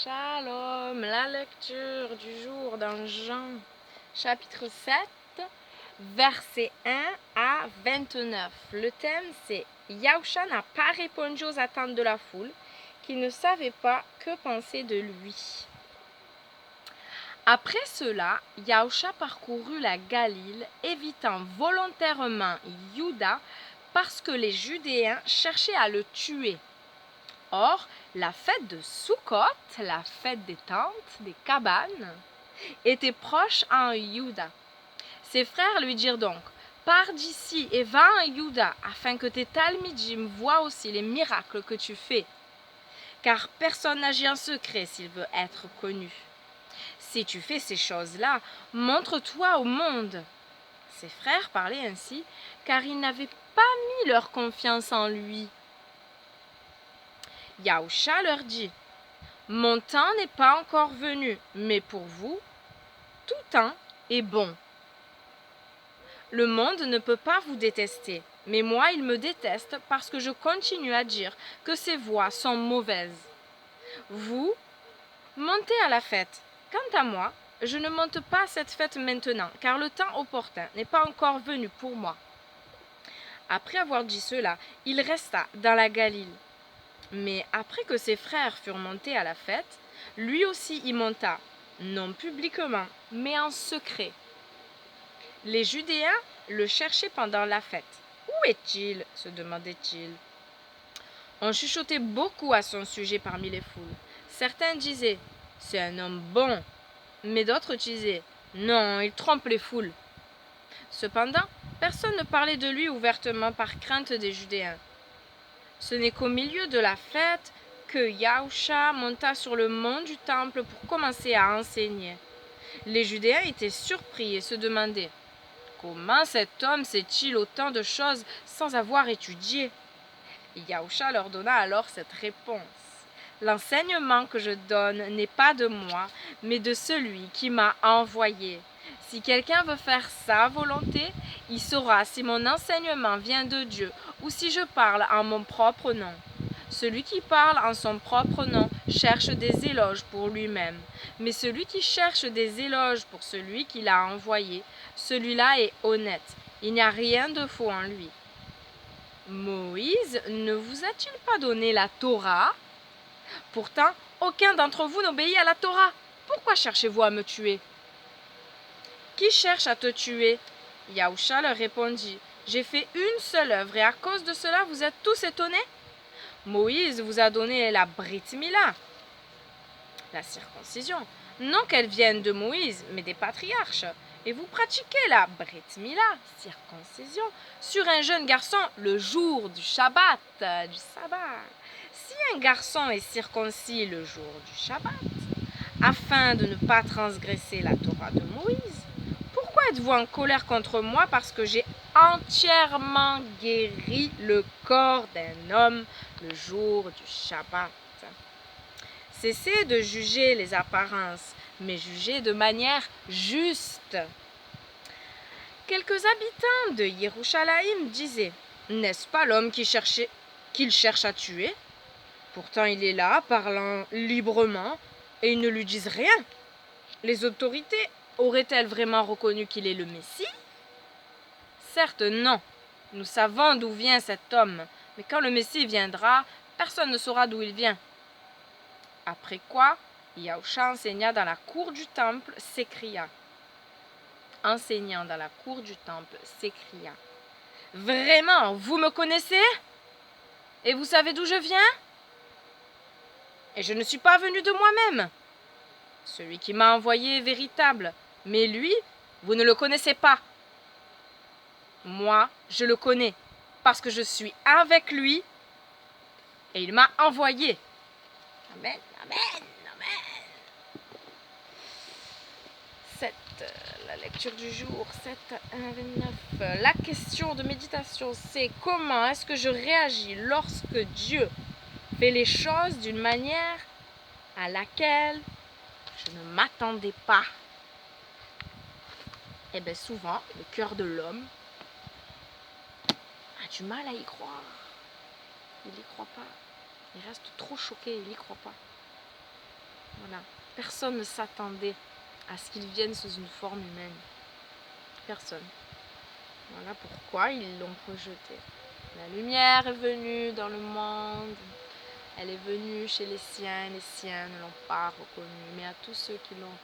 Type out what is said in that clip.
Shalom, la lecture du jour dans Jean, chapitre 7, versets 1 à 29. Le thème c'est Yahusha n'a pas répondu aux attentes de la foule, qui ne savait pas que penser de lui. Après cela, Yahusha parcourut la Galile, évitant volontairement Juda parce que les Judéens cherchaient à le tuer. Or, la fête de Sukkot, la fête des tentes, des cabanes, était proche en Juda. Ses frères lui dirent donc, « Pars d'ici et va en Juda, afin que tes Talmidim voient aussi les miracles que tu fais. Car personne n'agit en secret s'il veut être connu. Si tu fais ces choses-là, montre-toi au monde. » Ses frères parlaient ainsi, car ils n'avaient pas mis leur confiance en lui. Yahusha leur dit, « Mon temps n'est pas encore venu, mais pour vous, tout temps est bon. Le monde ne peut pas vous détester, mais moi il me déteste parce que je continue à dire que ses voies sont mauvaises. Vous, montez à la fête. Quant à moi, je ne monte pas à cette fête maintenant, car le temps opportun n'est pas encore venu pour moi. » Après avoir dit cela, il resta dans la Galile. Mais après que ses frères furent montés à la fête, lui aussi y monta, non publiquement, mais en secret. Les Judéens le cherchaient pendant la fête. « Où est-il » se demandait-il. On chuchotait beaucoup à son sujet parmi les foules. Certains disaient « C'est un homme bon », mais d'autres disaient « Non, il trompe les foules ». Cependant, personne ne parlait de lui ouvertement par crainte des Judéens. Ce n'est qu'au milieu de la fête que Yahusha monta sur le mont du temple pour commencer à enseigner. Les Judéens étaient surpris et se demandaient « Comment cet homme sait-il autant de choses sans avoir étudié ?» Yahusha leur donna alors cette réponse. « L'enseignement que je donne n'est pas de moi, mais de celui qui m'a envoyé. Si quelqu'un veut faire sa volonté, il saura si mon enseignement vient de Dieu ou si je parle en mon propre nom. Celui qui parle en son propre nom cherche des éloges pour lui-même, mais celui qui cherche des éloges pour celui qui l'a envoyé, celui-là est honnête. Il n'y a rien de faux en lui. Moïse ne vous a-t-il pas donné la Torah? Pourtant, aucun d'entre vous n'obéit à la Torah. Pourquoi cherchez-vous à me tuer? Qui cherche à te tuer? Yahusha leur répondit, « J'ai fait une seule œuvre et à cause de cela vous êtes tous étonnés? Moïse vous a donné la Brit Mila, la circoncision. Non qu'elle vienne de Moïse, mais des patriarches. Et vous pratiquez la Brit Mila, circoncision, sur un jeune garçon le jour du Shabbat, du sabbat. Si un garçon est circoncis le jour du Shabbat, afin de ne pas transgresser la Torah de Moïse, pourquoi êtes-vous en colère contre moi parce que j'ai entièrement guéri le corps d'un homme le jour du Shabbat? Cessez de juger les apparences, mais jugez de manière juste. » Quelques habitants de Yerushalayim disaient, « N'est-ce pas l'homme qu'il cherche à tuer? Pourtant il est là, parlant librement, et ils ne lui disent rien. Les autorités auraient-elles vraiment reconnu qu'il est le Messie? Certes, non. Nous savons d'où vient cet homme, mais quand le Messie viendra, personne ne saura d'où il vient. » Après quoi, Yahusha enseigna dans la cour du temple, s'écria. Enseignant dans la cour du temple, s'écria. « Vraiment, vous me connaissez? Et vous savez d'où je viens? Et je ne suis pas venu de moi-même. Celui qui m'a envoyé est véritable, mais lui, vous ne le connaissez pas. Moi, je le connais, parce que je suis avec lui, et il m'a envoyé. » Amen, amen, amen. La lecture du jour, 7, 1, 29. La question de méditation, c'est comment est-ce que je réagis lorsque Dieu fait les choses d'une manière à laquelle je ne m'attendais pas? Eh bien souvent, le cœur de l'homme a du mal à y croire. Il n'y croit pas. Il reste trop choqué, il n'y croit pas. Voilà. Personne ne s'attendait à ce qu'il vienne sous une forme humaine. Personne. Voilà pourquoi ils l'ont rejeté. La lumière est venue dans le monde. Elle est venue chez les siens ne l'ont pas reconnue. Mais à tous ceux qui l'ont